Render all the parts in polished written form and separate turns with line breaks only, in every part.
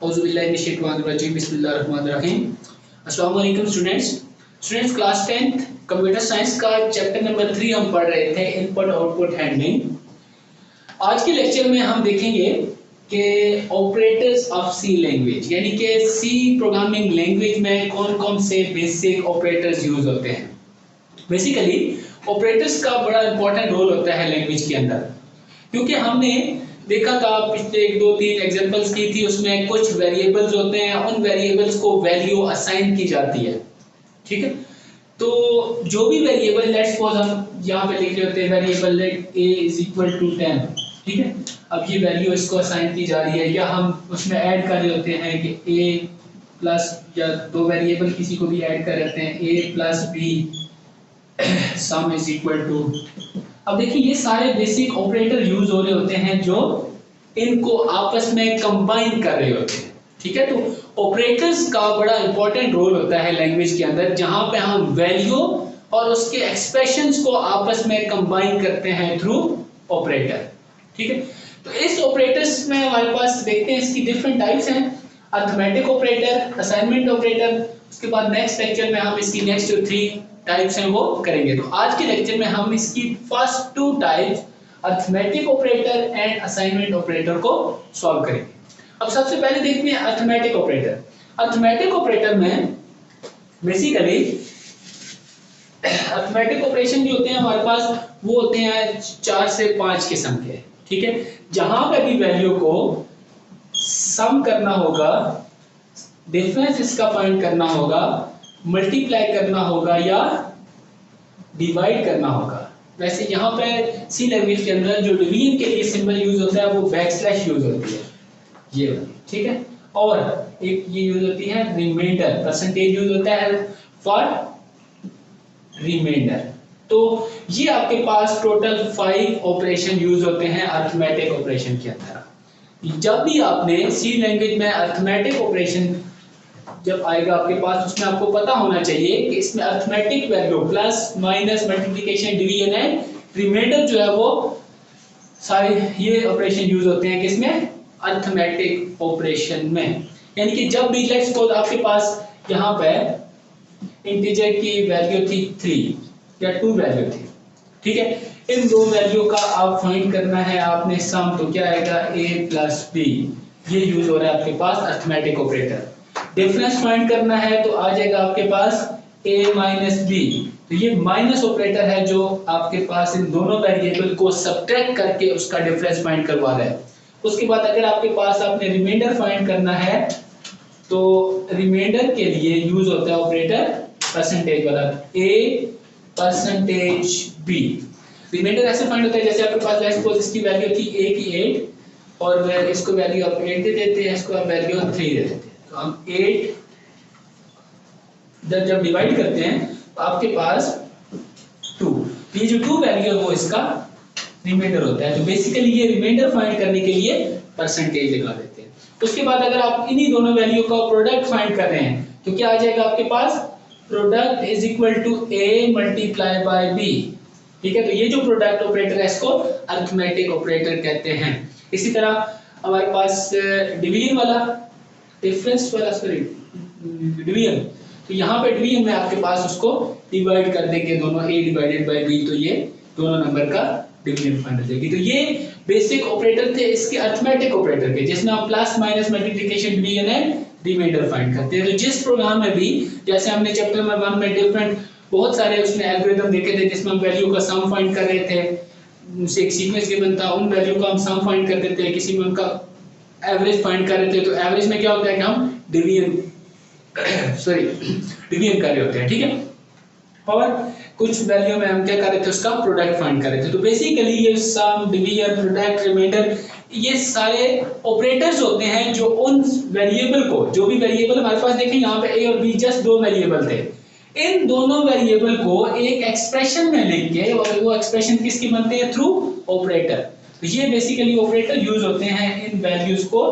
औज़ुबिल्लाहिमिनश्शैतानिर्रजीम बिस्मिल्लाहिर्रहमानिर्रहीम। अस्सलाम वालेकुम students class 10th computer science का चैप्टर नंबर 3 हम पढ़ रहे थे इनपुट आउटपुट हैंडलिंग। आज के लेक्चर में हम देखेंगे कि ऑपरेटर्स ऑफ सी लैंग्वेज यानी कि सी प्रोग्रामिंग लैंग्वेज में कौन कौन से बेसिक ऑपरेटर्स यूज होते हैं। बेसिकली ऑपरेटर्स का बड़ा इंपॉर्टेंट रोल होता है लैंग्वेज के अंदर, क्योंकि हमने देखा था पिछले 1-2-3 एग्जांपल्स की थी, उसमें कुछ वेरिएबल्स होते हैं, उन वेरिएबल्स को वैल्यू असाइन की जाती है। ठीक है, तो जो भी वेरिएबल, लेट्स सपोज हम यहाँ पे लिख रहे होते हैं variable let a is equal to 10। ठीक है, अब ये वैल्यू इसको असाइन की जा रही है, या हम उसमें ऐड कर रहे होते हैं कि a प्लस, या दो वेरिएबल किसी को भी ऐड कर रहे होते हैं a plus b sum is equal to. अब देखिए ये सारे बेसिक ऑपरेटर यूज हो रहे होते हैं जो इनको आपस में कंबाइन कर रहे होते हैं। ठीक है, तो ऑपरेटर्स का बड़ा इंपॉर्टेंट रोल होता है लैंग्वेज के अंदर, जहां पे हम वैल्यू और उसके एक्सप्रेशंस को आपस में कंबाइन करते हैं थ्रू ऑपरेटर। ठीक है, तो इस ऑपरेटर्स में हमारे पास देखते हैं इसकी डिफरेंट टाइप्स हैं। अरिथमेटिक ऑपरेटर, असाइनमेंट ऑपरेटर, उसके बाद नेक्स्ट लेक्चर में हम इसकी नेक्स्ट जो 3 टाइप्स हैं वो करेंगे। तो आज के लेक्चर में हम इसकी first 2 types arithmetic operator and assignment operator को सॉल्व करेंगे। अब सबसे पहले देखते हैं अरिथमेटिक ऑपरेटर। अरिथमेटिक ऑपरेटर में बेसिकली अरिथमेटिक ऑपरेशन जो होते हैं हमारे पास वो होते हैं 4 से 5 किस्म के। ठीक है, जहां पे भी वैल्यू को सम करना होगा, डिफरेंस इसका फाइंड करना होगा, मल्टीप्लाई करना होगा या डिवाइड करना होगा। वैसे यहाँ पे सी लैंग्वेज के अंदर जो डिवीजन के लिए सिंबल यूज होता है वो बैकस्लैश यूज होती है, ये वाली। ठीक है, और एक ये यूज होती है रिमाइंडर, परसेंटेज यूज होता है फॉर रिमाइंडर। तो ये आपके पास टोटल 5 ऑपरेशन यूज होते हैं अरिथमेटिक ऑपरेशन के अंदर। जब भी आपने सी लैंग्वेज में अरिथमेटिक ऑपरेशन जब आएगा आपके पास, उसमें आपको पता होना चाहिए कि इसमें arithmetic value plus minus multiplication division and remainder जो है वो सारे ये ऑपरेशन यूज होते हैं किसमें, अरिथमेटिक ऑपरेशन में। यानी कि जब भी लेट्स सपोज आपके पास यहाँ पे इंटीजर की वैल्यू थी 3 या 2 वैल्यू थी। ठीक है, इन दो वैल्यू का आप फाइंड करना है आपने सम, तो क्या आएगा a प्लस b, ये यूज हो रहा है आपके पास अरिथमेटिक ऑपरेटर। डिफरेंस फाइंड करना है तो आ जाएगा आपके पास a माइनस b, तो ये माइनस ऑपरेटर है जो आपके पास इन दोनों वेरिएबल को सब्ट्रैक्ट करके उसका डिफरेंस फाइंड करवा रहा है। उसके बाद अगर आपके पास आपने रिमाइंडर फाइंड करना है तो रिमाइंडर के लिए यूज होता है ऑपरेटर परसेंटेज वाला, a परसेंटेज b। रिमाइंडर ऐसे फाइंड होता है जैसे आपके पास लेट्स सपोज इसकी वैल्यू थी a की 8 और इसको वैल्यू आप 8 दे देते हैं, इसको आप वैल्यू 3 दे देते हैं, तो हम 8 जब डिवाइड करते हैं तो आपके पास 2, ये जो 2 वैल्यू है वो इसका रिमाइंडर होता है। तो बेसिकली ये रिमाइंडर फाइंड करने के लिए परसेंटेज लगा देते हैं। उसके बाद अगर आप इन्हीं दोनों वैल्यू का प्रोडक्ट फाइंड कर रहे हैं तो क्या आ जाएगा आपके पास, product is equal to a multiply by b। ठीक है, तो ये जो प्रोडक्ट ऑपरेटर है इसको अरिथमेटिक ऑपरेटर कहते हैं। इसी तरह हमारे पास डिवीजन वाला, डिफरेंस वाला, सॉरी डिवीजन, तो यहाँ पे डिवीजन में आपके पास उसको डिवाइड कर देंगे दोनों a डिवाइडेड बाय b, तो ये दोनों नंबर का डिवीजन फाइंड हो जाएगी। तो ये बेसिक ऑपरेटर थे इसके अरिथमेटिक ऑपरेटर के, जिसमें हम plus minus multiplication division and remainder find करते हैं। तो जिस प्रोग्राम में भी, जैसे हमने चैप्टर नंबर 1 में डिफरेंट बहुत सारे उसमें एल्गोरिथम देखे थे जिसमें हम वैल्यू का सम फाइंड कर रहे थे, उनसे एक सीक्वेंस गिवन था, उन वैल्यू का हम सम फाइंड कर देते हैं, किसी में उनका एवरेज फाइंड कर रहे थे, तो एवरेज में क्या होता है कि हम डिवीजन डिवीजन कर रहे होते हैं। ठीक है, और कुछ वैल्यू में हम क्या कर रहे थे, उसका प्रोडक्ट फाइंड कर रहे थे। तो बेसिकली ये सम, डिवीजन, प्रोडक्ट, रिमाइंडर, ये सारे ऑपरेटर्स होते हैं जो उन वेरिएबल को, जो भी वेरिएबल हमारे पास देखें यहाँ पे a और b जस्ट 2 वेरिएबल थे, इन दोनों वेरिएबल को एक एक्सप्रेशन में लिख के, और वो एक्सप्रेशन किसकी बनते हैं, थ्रू ऑपरेटर। तो ये बेसिकली ऑपरेटर यूज होते हैं इन वैल्यूज को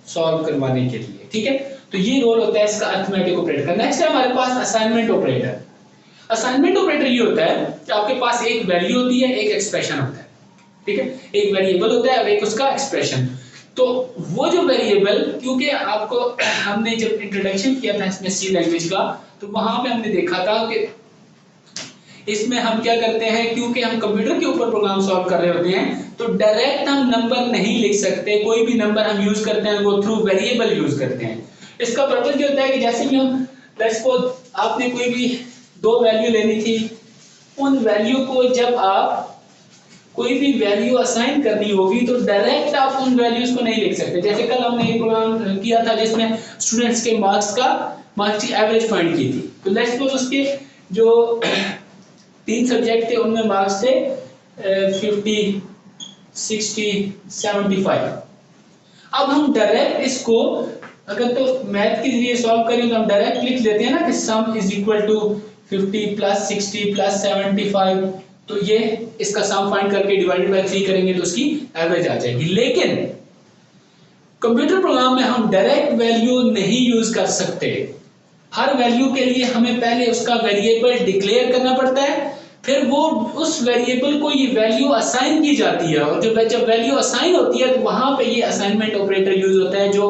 सॉल्व करवाने के लिए। ठीक है, तो ये रोल होता है इसका अरिथमेटिक ऑपरेटर का। नेक्स्ट है हमारे पास असाइनमेंट ऑपरेटर। असाइनमेंट ऑपरेटर ये होता है कि आपके पास एक वैल्यू होती है, एक एक्सप्रेशन होता है। ठीक है, एक वेरिएबल होता है और एक उसका एक्सप्रेशन। तो वो जो वेरिएबल, क्योंकि आपको हमने जब इंट्रोडक्शन किया था इसमें सी लैंग्वेज का, तो वहां पे हमने देखा था कि इसमें हम क्या करते हैं, क्योंकि हम कंप्यूटर के ऊपर प्रोग्राम सॉल्व कर रहे होते हैं, तो डायरेक्ट हम नंबर नहीं लिख सकते। कोई भी नंबर हम यूज करते हैं वो थ्रू वेरिएबल यूज करते हैं। इसका पर्पस ये होता है कि जैसे कि हम लेट्स सपोज आपने कोई भी दो वैल्यू लेनी थी, उन वैल्यू को जब आप कोई भी वैल्यू असाइन करनी होगी तो डायरेक्ट आप उन वैल्यूज को नहीं लिख सकते। जैसे कल हमने एक प्रोग्राम किया था जिसमें स्टूडेंट्स के मार्क्स की एवरेज फाइंड की थी, तो लेट्स सपोज उसके जो 3 सब्जेक्ट थे उनमें मार्क्स थे 50, 60, 75। अब हम डायरेक्ट इसको अगर तो मैथ के जरिए सॉल्व करें तो हम डायरेक्ट लिख लेते हैं ना कि sum is equal to 50 plus 60 plus 75, तो ये इसका सम फाइंड करके डिवाइडेड बाय 3 करेंगे तो उसकी एवरेज आ जाएगी। लेकिन कंप्यूटर प्रोग्राम में हम डायरेक्ट वैल्यू नहीं यूज कर सकते। हर वैल्यू के लिए हमें पहले उसका वेरिएबल डिक्लेयर करना पड़ता है, फिर वो उस वेरिएबल को ये वैल्यू असाइन की जाती है, और जब वैल्यू असाइन होती है तो वहां पे ये असाइनमेंट ऑपरेटर यूज होता है जो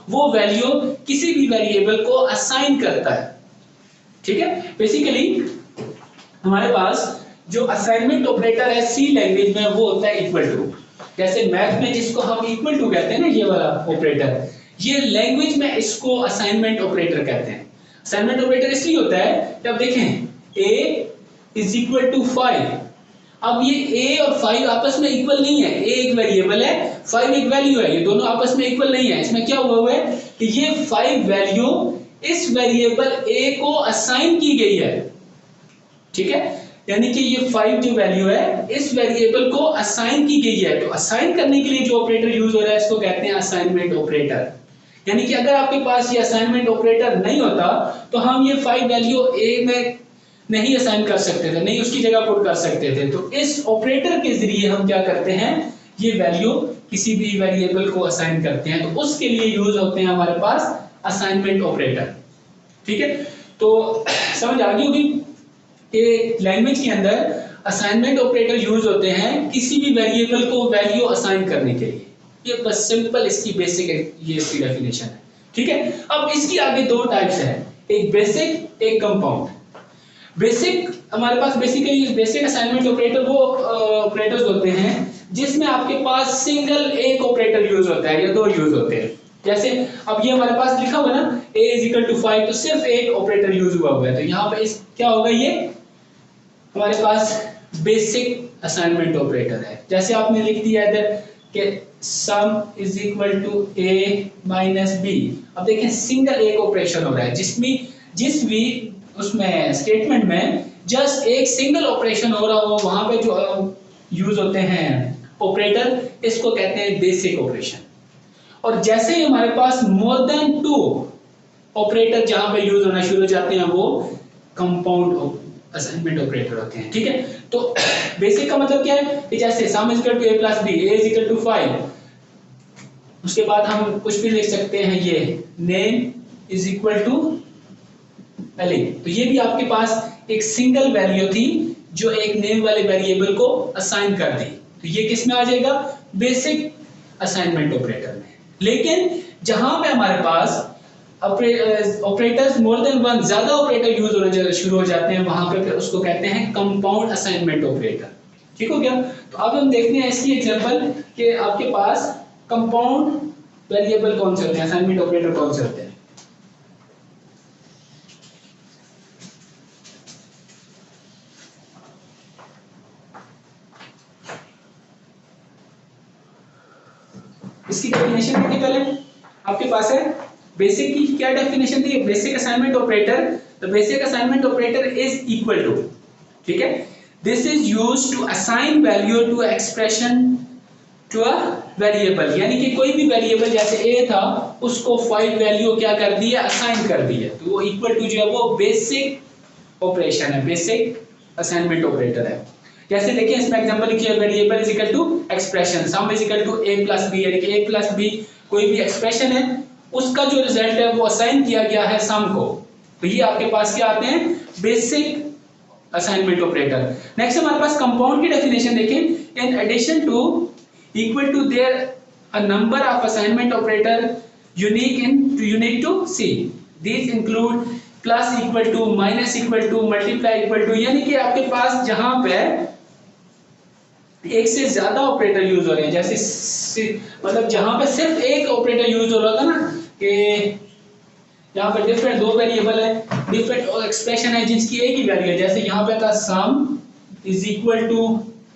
वो वैल्यू किसी भी वेरिएबल को असाइन करता है। ठीक है, बेसिकली हमारे पास जो असाइनमेंट ऑपरेटर है सी लैंग्वेज में वो होता है इक्वल टू। जैसे मैथ में जिसको हम इक्वल टू कहते हैं ना, ये वाला ऑपरेटर, ये लैंग्वेज में इसको असाइनमेंट ऑपरेटर कहते हैं। असाइनमेंट ऑपरेटर इसलिए होता है जब देखें a इज इक्वल टू 5। अब ये a और 5 आपस में इक्वल नहीं है। a एक वेरिएबल है, 5 एक वैल्यू है, ये दोनों आपस में इक्वल नहीं है। इसमें क्या हुआ है कि ये 5 वैल्यू इस वेरिएबल a को असाइन की गई है। ठीक है, यानी कि ये 5 जो वैल्यू है इस वेरिएबल को असाइन की गई है। तो असाइन करने के लिए जो ऑपरेटर यूज हो रहा है इसको कहते हैं असाइनमेंट ऑपरेटर। यानी कि अगर आपके पास ये असाइनमेंट ऑपरेटर नहीं होता तो हम ये 5 वैल्यू a में नहीं असाइन कर सकते थे, नहीं उसकी जगह पुट कर सकते थे। तो इस ऑपरेटर के जरिए हम क्या करते हैं, ये वैल्यू किसी भी वेरिएबल को असाइन करते हैं, तो उसके लिए यूज होते हैं हमारे पास असाइनमेंट ऑपरेटर। ठीक है, तो समझ आ गई होगी कि लैंग्वेज के अंदर असाइनमेंट ऑपरेटर यूज होते हैं किसी भी वेरिएबल को वैल्यू असाइन करने के लिए। ये बस सिंपल इसकी बेसिक ये इसकी डेफिनेशन है। ठीक है, अब इसकी आगे दो टाइप्स है, एक बेसिक एक कंपाउंड। बेसिक हमारे पास बेसिकली बेसिक असाइनमेंट ऑपरेटर वो ऑपरेटर्स होते हैं जिसमें आपके पास सिंगल एक ऑपरेटर यूज होता है या दो यूज होते हैं। जैसे अब ये हमारे पास लिखा हुआ ना a इज इक्वल टू 5, तो सिर्फ एक ऑपरेटर यूज हुआ है। तो यहाँ पे इस क्या होगा, ये हमारे पास बेसिक असाइनमेंट ऑपरेटर है। जैसे आपने लिख दिया इधर कि sum is equal to a minus b। अब देखें सिंगल एक ऑपरेशन हो रहा है जिस भी उसमें स्टेटमेंट में जस्ट एक सिंगल ऑपरेशन हो रहा हो, वहां पे जो यूज होते हैं ऑपरेटर, इसको कहते हैं बेसिक ऑपरेशन। और जैसे ही हमारे पास मोर देन 2 ऑपरेटर जहां पे यूज होना शुरू हो जाते हैं वो कंपाउंड असाइनमेंट ऑपरेटर होते हैं। ठीक है, तो बेसिक का मतलब क्या है कि जैसे sum is equal to a plus b, a is equal to 5, उसके बाद हम कुछ भी लिख सकते हैं, ये नेम इज इक्वल टू पहले, तो ये भी आपके पास एक सिंगल वैल्यू थी जो एक नेम वाले वेरिएबल को असाइन कर दी, तो ये किस में आ जाएगा, बेसिक असाइनमेंट ऑपरेटर में। लेकिन जहां पे हमारे पास ऑपरेटर्स मोर देन वन, ज्यादा ऑपरेटर यूज होने शुरू हो जाते हैं, वहां पे फिर उसको कहते हैं कंपाउंड असाइनमेंट ऑपरेटर। ठीक हो गया, तो अब हम देखते हैं इसकी एग्जांपल कि आपके पास कंपाउंड वेरिएबल कौन से होते हैं, असाइनमेंट ऑपरेटर कौन से होते हैं। इसकी डेफिनेशन देखिए, पहले आपके पास है बेसिक की क्या डेफिनेशन थी, basic assignment operator, the basic assignment operator is equal to, ठीक है, this is used to assign value to expression to a variable. यानी कि कोई भी वेरिएबल जैसे a था उसको 5 वैल्यू क्या कर दी है, असाइन कर दी है, तो वो इक्वल टू जो है वो बेसिक ऑपरेशन है, बेसिक असाइनमेंट ऑपरेटर है। जैसे देखिए इसमें एग्जांपल लिखिए, variable is equal to expression, sum is equal to a plus b, यानी कि a प्लस b कोई भी एक्सप्रेशन है उसका जो रिजल्ट है वो असाइन किया गया है सम को, तो ये आपके पास क्या आते हैं, बेसिक असाइनमेंट ऑपरेटर। नेक्स्ट हमारे पास कंपाउंड की डेफिनेशन देखें, in addition to equal to there a number of assignment operator unique to C. These include plus equal to, minus equal to, multiply equal to, यानी कि आपके पास जहां पे एक से ज्यादा ऑपरेटर यूज हो रहे हैं, जैसे मतलब जहां पे सिर्फ एक ऑपरेटर यूज हो रहा था ना, कि यहाँ पे डिफरेंट दो वेरिएबल है, डिफरेंट एक्सप्रेशन है जिसकी एक ही वैल्यू है, जैसे यहाँ पे था sum is equal to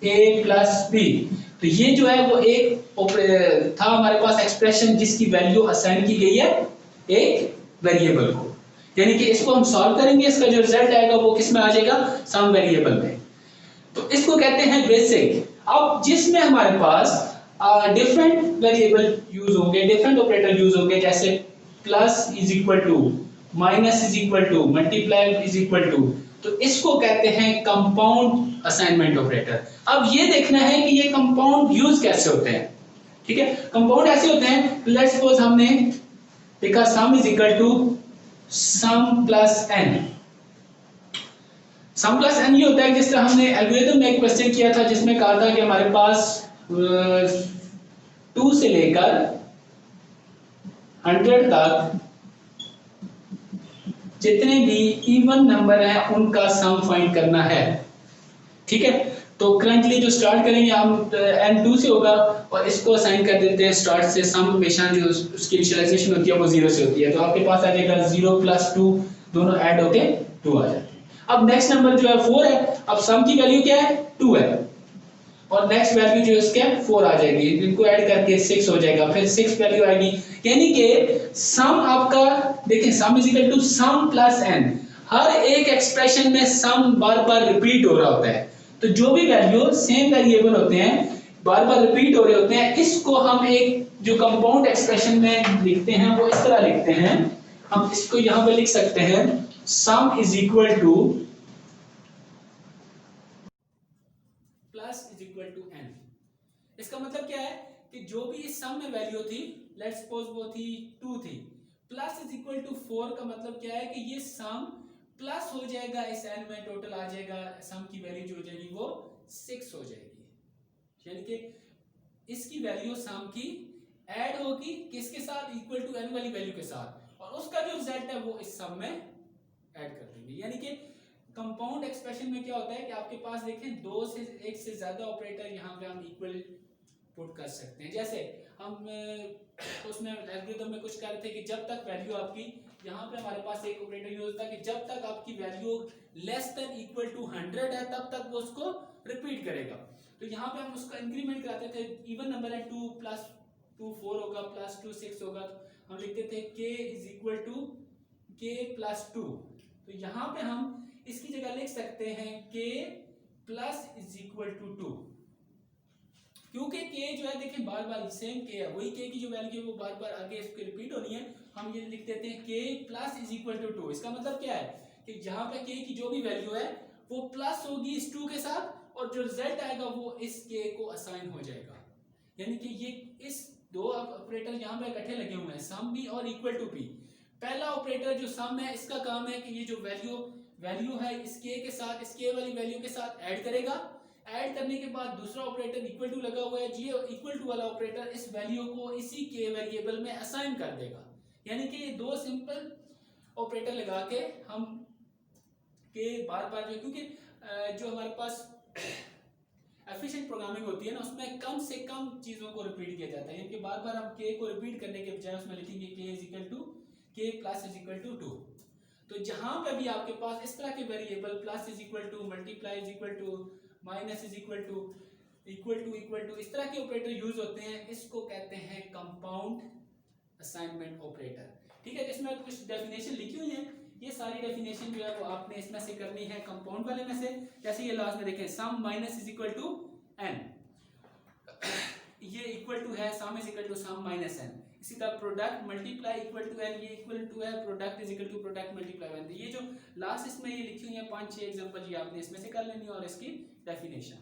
a plus B, तो ये जो है वो एक था हमारे पास एक्सप्रेशन जिसकी वैल्यू असाइन की गई है एक वेरिएबल को, यानी कि इसको हम सॉल्व करेंगे, इसका जो रिजल्ट आएगा वो किस में आ जाएगा, सम वेरिएबल में, तो इसको कहते हैं बेसिक। अब जिसमें हमारे पास डिफरेंट वेरिएबल यूज होंगे, डिफरेंट ऑपरेटर यूज होंगे, जैसे plus is equal to, minus is equal to, multiply is equal to, तो इसको कहते हैं कंपाउंड असाइनमेंट ऑपरेटर। अब ये देखना है कि ये कंपाउंड यूज कैसे होते हैं, ठीक है। कंपाउंड ऐसे होते हैं, लेट्स सपोज हमने देखा sum is equal to sum plus N. Sum plus N ये होता है जिस तरह हमने एल्गोरिथम में एक क्वेश्चन किया था जिसमें कहा था कि हमारे पास 2 से लेकर 100 तक जितने भी इवन नंबर हैं उनका सम फाइंड करना है, ठीक है। तो करंटली जो स्टार्ट करेंगे हम n2 से होगा और इसको असाइन कर देते हैं स्टार्ट से, सम हमेशा जो उसकी इनिशियलाइजेशन होती है वो 0 से होती है, तो आपके पास आ जाएगा 0 प्लस 2 दोनों ऐड होके 2 आ जाते हैं। अब नेक्स्ट नंबर जो है 4 है, अब सम की वैल्यू क्या है 2 है और नेक्स्ट वैल्यू जो है इसके 4 आ जाएगी, इनको ऐड करके 6 हो जाएगा, फिर 6 वैल्यू आएगी, यानी कि सम आपका देखिए sum is equal to sum plus n, हर एक एक्सप्रेशन में सम बार बार रिपीट हो रहा होता है, तो जो भी वैल्यू सेम वेरिएबल होते हैं बार बार रिपीट हो रहे होते हैं, इसको हम एक जो कंपाउंड एक्सप्रेशन में लिखते हैं वो इस तरह लिखते हैं, हम इसको यहां पे लिख सकते हैं sum is equal to plus is equal to N. इसका मतलब क्या है कि जो भी इस सम में वैल्यू थी, लेट्स सपोज वो थी 2 थी, प्लस इज इक्वल टू 4 का मतलब क्या है कि ये सम प्लस हो जाएगा, इस एन में टोटल आ जाएगा, सम की वैल्यू जो हो जाएगी वो 6 हो जाएगी, यानी कि इसकी वैल्यू सम की ऐड होगी किसके साथ, इक्वल टू एन वाली वैल्यू के साथ, और उसका जो रिजल्ट है वो इस सम में ऐड कर देंगे। यानी कि कंपाउंड एक्सप्रेशन में क्या होता है कि आपके पास देखें दो से एक से ज्यादा ऑपरेटर यहाँ पे हम इक्वल पुट कर सकते हैं, जैसे हम उसमें एल्गोरिथम में कुछ कर रहे थे कि जब तक वैल्यू आपकी यहाँ पे हमारे पास एक ऑपरेटर यूज होता है कि जब तक आपकी value less than equal to 100 है तब तक वो उसको रिपीट करेगा, तो यहाँ पे हम उसका इंक्रीमेंट कराते थे, इवन नंबर है 2 प्लस 2 4 होगा, प्लस 2 6 होगा, तो हम लिखते थे k is equal to k plus 2, तो यहाँ पे हम इसकी जगह लिख सकते हैं k plus is equal to 2, क्योंकि k जो है देखिए बार बार सेम k है, वही k की जो वैल्यू है वो बार बार आगे इसकी रिपीट होनी है, हम ये लिख देते हैं k plus is equal to 2। इसका मतलब क्या है कि जहां पे k की जो भी वैल्यू है वो प्लस होगी इस 2 के साथ और जो रिजल्ट आएगा वो इस k को असाइन हो जाएगा, यानी कि ये इस दो ऑपरेटर यहाँ पे इकट्ठे लगे हुए हैं, सम भी और इक्वल टू भी। पहला ऑपरेटर जो सम है इसका काम है कि ये जो वैल्यू है इस k के साथ, इस k वाली वैल्यू के साथ ऐड करेगा, ऐड करने के बाद दूसरा ऑपरेटर इक्वल टू लगा हुआ है, ये इक्वल टू वाला ऑपरेटर इस वैल्यू को इसी के वेरिएबल में असाइन कर देगा, यानी कि ये दो सिंपल ऑपरेटर लगा के हम के बार बार जो, क्योंकि जो हमारे पास एफिशिएंट प्रोग्रामिंग होती है ना उसमें कम से कम चीजों को रिपीट किया जाता है, यानी कि बार बार हम के को रिपीट करने के बजाय उसमें लिखेंगे k is equal to k plus is equal to 2, तो जहां पे भी आपके पास इस तरह के variable plus is equal to, multiply is equal to, minus is equal to, equal to इस तरह के ऑपरेटर यूज होते हैं, इसको कहते हैं कंपाउंड असाइनमेंट ऑपरेटर, ठीक है। इसमें कुछ डेफिनेशन लिखी हुई है, ये सारी डेफिनेशन जो है वो आपने इसमें से करनी है कंपाउंड वाले में से, जैसे ये लास्ट में देखें sum minus is equal to n, ये इक्वल टू है sum is equal to sum minus n, इसी तरह product multiply equal to n, ये इक्वल टू है product is equal to product multiply n, ये जो लास्ट इसमें ये लिखी हुई है 5-6 एग्जांपल ये आपने इसमें से कर लेनी है और इसकी डेफिनेशन।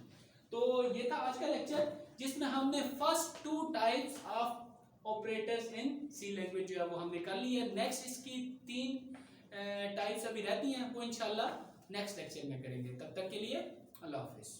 तो ये था आज का लेक्चर जिसमें हमने first 2 types of operators in C language जो है वो हमने कर ली है। नेक्स्ट इसकी 3 टाइप्स अभी रहती हैं, वो इंशाल्लाह नेक्स्ट लेक्चर में करेंगे। तब तक के लिए अल्लाह हाफिज।